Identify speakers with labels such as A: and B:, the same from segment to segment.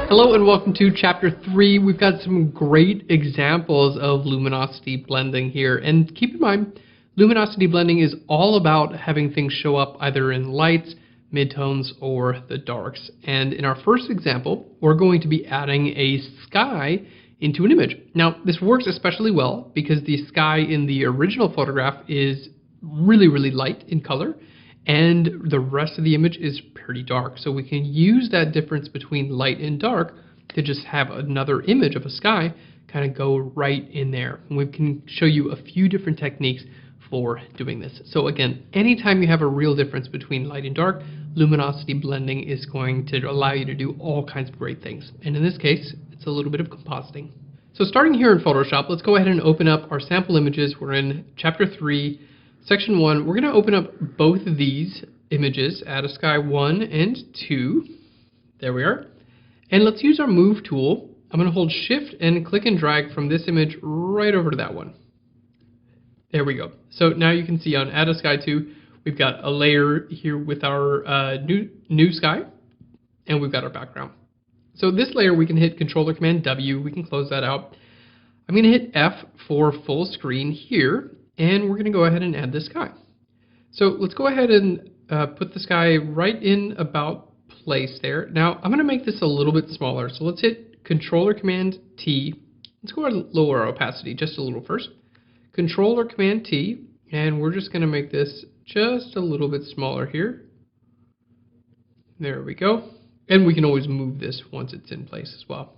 A: Hello and welcome to Chapter 3. We've got some great examples of luminosity blending here. And keep in mind, luminosity blending is all about having things show up either in lights, midtones, or the darks. And in our first example, we're going to be adding a sky into an image. Now, this works especially well because the sky in the original photograph is really light in color, and the rest of the image is pretty dark. So we can use that difference between light and dark to just have another image of a sky kind of go right in there. And we can show you a few different techniques for doing this. So again, anytime you have a real difference between light and dark, luminosity blending is going to allow you to do all kinds of great things. And in this case, it's a little bit of compositing. So starting here in Photoshop, let's go ahead and open up our sample images. We're in Chapter 3. Section 1, we're going to open up both of these images, add a sky 1 and 2. There we are. And let's use our move tool. I'm going to hold shift and click and drag from this image right over to that one. There we go. So now you can see on add a sky 2, we've got a layer here with our new sky, and we've got our background. So this layer we can hit Control or Command W, we can close that out. I'm going to hit F for full screen here. And we're going to go ahead and add the sky. So let's go ahead and put the sky right in about place there. Now I'm going to make this a little bit smaller. So let's hit Control or Command T. Let's go ahead and lower our opacity just a little first. Control or Command T. And we're just going to make this just a little bit smaller here. There we go. And we can always move this once it's in place as well.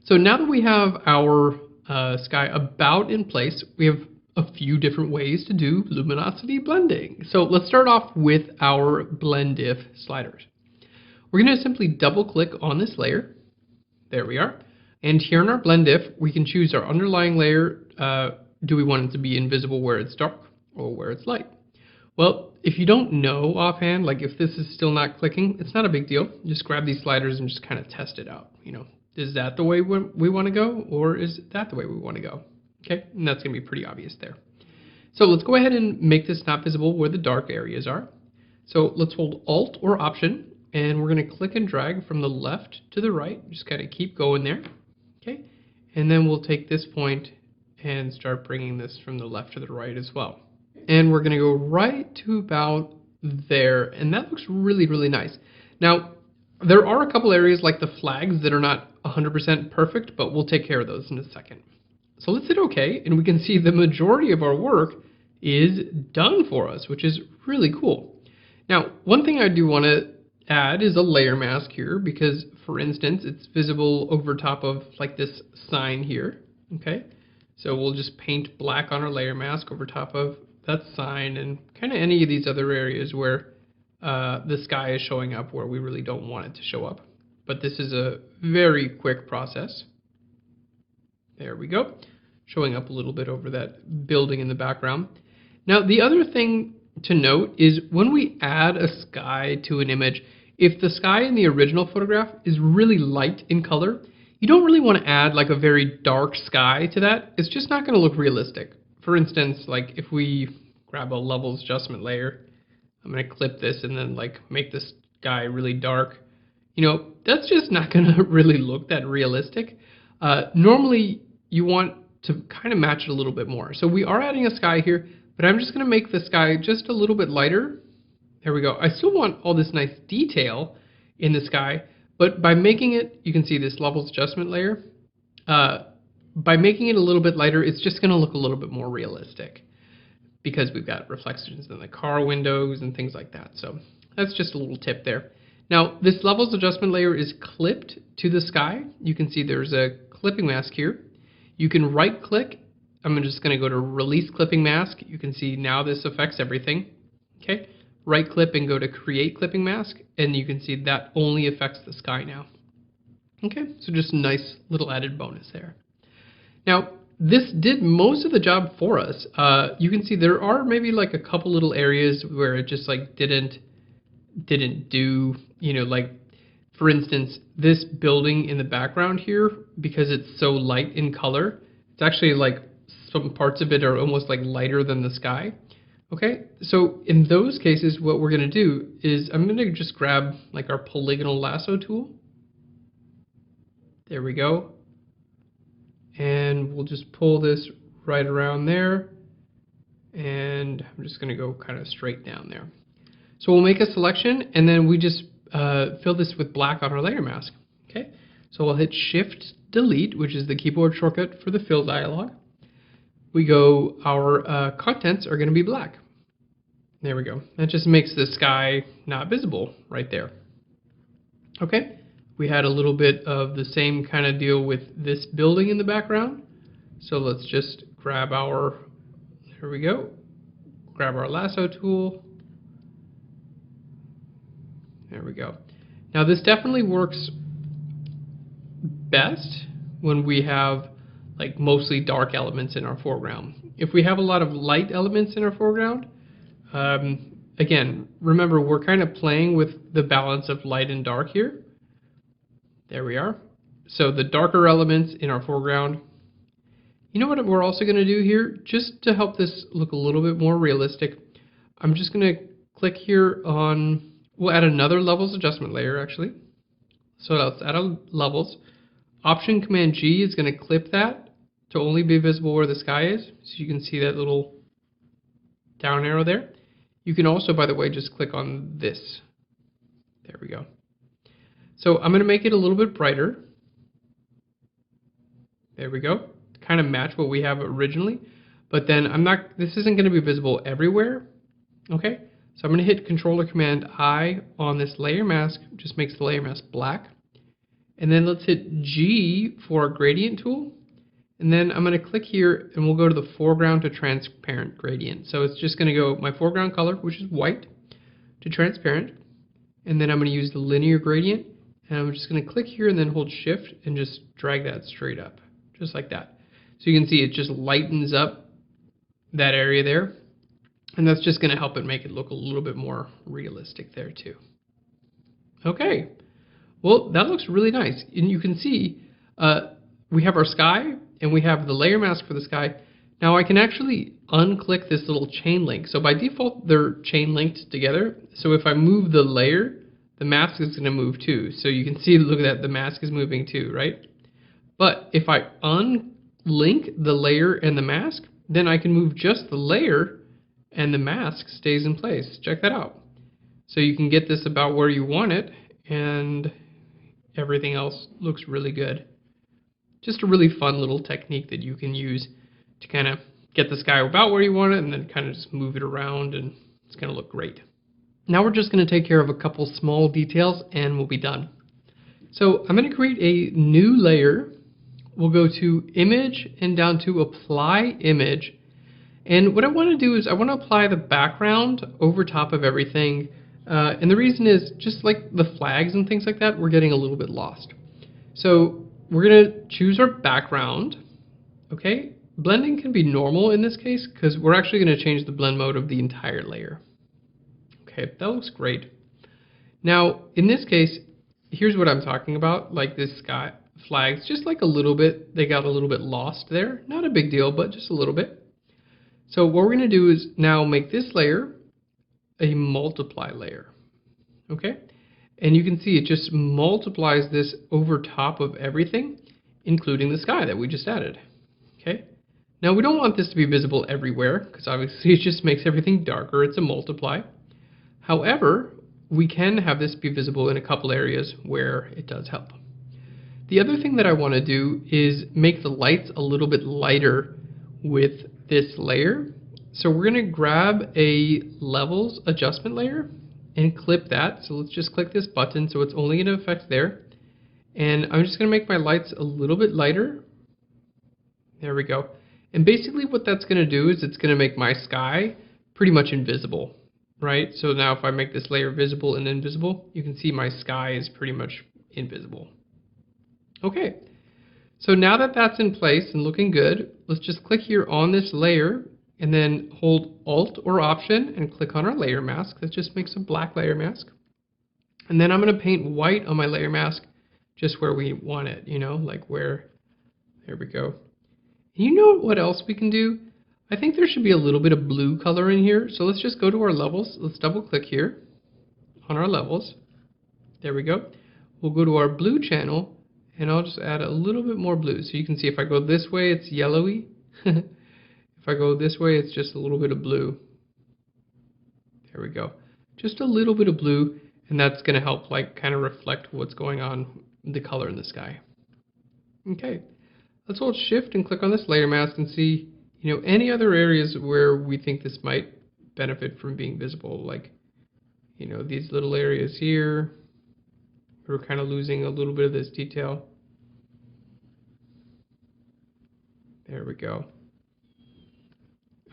A: So now that we have our sky about in place, we have a few different ways to do luminosity blending. So let's start off with our blend if sliders. We're going to simply double click on this layer. There we are. And here in our blend if, we can choose our underlying layer. Do we want it to be invisible where it's dark or where it's light? Well, if you don't know offhand, like if this is still not clicking, it's not a big deal. Just grab these sliders and just kind of test it out. You know, is that the way we want to go, or is that the way we want to go? Okay, and that's going to be pretty obvious there. So let's go ahead and make this not visible where the dark areas are. So let's hold Alt or Option, and we're going to click and drag from the left to the right. Just kind of keep going there. Okay, and then we'll take this point and start bringing this from the left to the right as well. And we're going to go right to about there, and that looks really nice. Now, there are a couple areas like the flags that are not 100% perfect, but we'll take care of those in a second. So let's hit OK, and we can see the majority of our work is done for us, which is really cool. Now, one thing I do want to add is a layer mask here, because, for instance, it's visible over top of like this sign here. Okay, so we'll just paint black on our layer mask over top of that sign and kind of any of these other areas where the sky is showing up where we really don't want it to show up. But this is a very quick process. There we go, showing up a little bit over that building in the background. Now, the other thing to note is when we add a sky to an image, if the sky in the original photograph is really light in color, you don't really want to add like a very dark sky to that. It's just not going to look realistic. For instance, like if we grab a levels adjustment layer, I'm going to clip this and then like make this sky really dark. You know, that's just not going to really look that realistic. Normally, you want to kind of match it a little bit more. So we are adding a sky here, but I'm just going to make the sky just a little bit lighter. There we go. I still want all this nice detail in the sky, but by making it, you can see this levels adjustment layer. By making it a little bit lighter, it's just going to look a little bit more realistic because we've got reflections in the car windows and things like that. So that's just a little tip there. Now, this levels adjustment layer is clipped to the sky. You can see there's a clipping mask here. You can right click. I'm just going to go to release clipping mask. You can see now this affects everything. Okay, right click and go to create clipping mask, and you can see that only affects the sky now. Okay, so just a nice little added bonus there. Now, this did most of the job for us. You can see there are maybe like a couple little areas where it just like didn't do, you know, like for instance, this building in the background here, because it's so light in color, it's actually like some parts of it are almost like lighter than the sky. Okay, so in those cases, what we're going to do is I'm going to just grab like our polygonal lasso tool. There we go. And we'll just pull this right around there. And I'm just going to go kind of straight down there. So we'll make a selection, and then we just fill this with black on our layer mask. Okay. So we'll hit Shift Delete, which is the keyboard shortcut for the fill dialog. We go, our contents are going to be black. There we go. That just makes the sky not visible right there. Okay. We had a little bit of the same kind of deal with this building in the background. So let's just grab our, here we go, grab our lasso tool. There we go. Now this definitely works best when we have like mostly dark elements in our foreground. If we have a lot of light elements in our foreground, again, remember we're kind of playing with the balance of light and dark here. There we are. So the darker elements in our foreground. You know what we're also going to do here, just to help this look a little bit more realistic, I'm just going to click here on, we'll add another levels adjustment layer actually. So let's add a levels. Option Command G is going to clip that to only be visible where the sky is. So you can see that little down arrow there. You can also, by the way, just click on this. There we go. So I'm going to make it a little bit brighter. There we go. Kind of match what we have originally. But then this isn't going to be visible everywhere. Okay. So I'm going to hit Control or Command I on this layer mask. Just makes the layer mask black. And then let's hit G for our gradient tool. And then I'm going to click here and we'll go to the foreground to transparent gradient. So it's just going to go my foreground color, which is white, to transparent. And then I'm going to use the linear gradient. And I'm just going to click here and then hold Shift and just drag that straight up, just like that. So you can see it just lightens up that area there. And that's just going to help it make it look a little bit more realistic there too. Okay, well that looks really nice. And you can see we have our sky and we have the layer mask for the sky. Now I can actually unclick this little chain link. So by default they're chain linked together. So if I move the layer, the mask is going to move too. So you can see, look at that, the mask is moving too, right? But if I unlink the layer and the mask, then I can move just the layer and the mask stays in place. Check that out. So you can get this about where you want it and everything else looks really good. Just a really fun little technique that you can use to kind of get the sky about where you want it and then kind of just move it around and it's going to look great. Now we're just going to take care of a couple small details and we'll be done. So I'm going to create a new layer. We'll go to Image and down to Apply Image. And what I want to do is I want to apply the background over top of everything. And the reason is just like the flags and things like that, we're getting a little bit lost. So we're going to choose our background. Okay, blending can be normal in this case because we're actually going to change the blend mode of the entire layer. Okay, that looks great. Now, in this case, here's what I'm talking about, like this sky flags, just like a little bit, they got a little bit lost there. Not a big deal, but just a little bit. So what we're going to do is now make this layer a multiply layer. Okay, and you can see it just multiplies this over top of everything, including the sky that we just added. Okay, now we don't want this to be visible everywhere because obviously it just makes everything darker. It's a multiply. However, we can have this be visible in a couple areas where it does help. The other thing that I want to do is make the lights a little bit lighter with this layer. So we're going to grab a levels adjustment layer and clip that. So let's just click this button so it's only going to affect there. And I'm just going to make my lights a little bit lighter. There we go. And basically what that's going to do is it's going to make my sky pretty much invisible. Right? So now if I make this layer visible and invisible, you can see my sky is pretty much invisible. Okay, so now that that's in place and looking good, let's just click here on this layer and then hold Alt or Option and click on our layer mask. That just makes a black layer mask. And then I'm going to paint white on my layer mask just where we want it, you know, like where, there we go. You know what else we can do? I think there should be a little bit of blue color in here. So let's just go to our levels. Let's double click here on our levels. There we go. We'll go to our blue channel And I'll just add a little bit more blue. So you can see if I go this way, it's yellowy. If I go this way, it's just a little bit of blue. There we go. Just a little bit of blue, and that's going to help like kind of reflect what's going on, the color in the sky. Okay, let's hold shift and click on this layer mask and see, any other areas where we think this might benefit from being visible, like, these little areas here. We're kind of losing a little bit of this detail. There we go.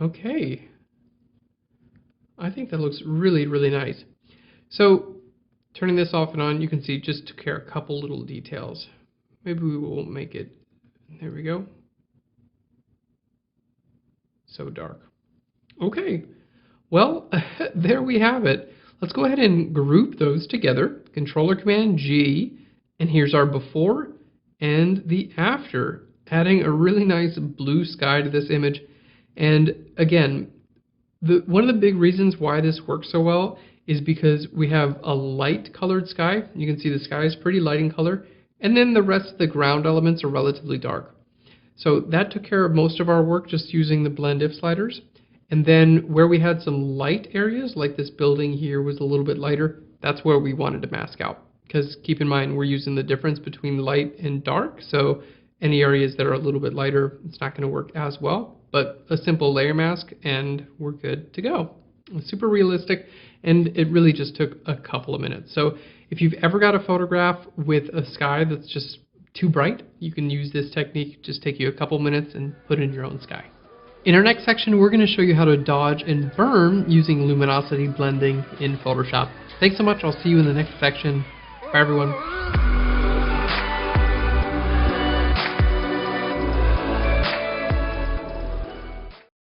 A: Okay. I think that looks really, really nice. So turning this off and on, you can see just took care of a couple little details. Maybe we won't make it. There we go. So dark. Okay. Well, there we have it. Let's go ahead and group those together. Controller Command G, and here's our before and the after, adding a really nice blue sky to this image. And again, one of the big reasons why this works so well is because we have a light colored sky. You can see the sky is pretty light in color, and then the rest of the ground elements are relatively dark. So that took care of most of our work just using the blend if sliders. And then where we had some light areas, like this building here was a little bit lighter, that's where we wanted to mask out. Because keep in mind, we're using the difference between light and dark, so any areas that are a little bit lighter, it's not going to work as well. But a simple layer mask, and we're good to go. It's super realistic, and it really just took a couple of minutes. So if you've ever got a photograph with a sky that's just too bright, you can use this technique. Just take you a couple minutes and put in your own sky. In our next section, we're going to show you how to dodge and burn using luminosity blending in Photoshop. Thanks so much. I'll see you in the next section. Bye, everyone.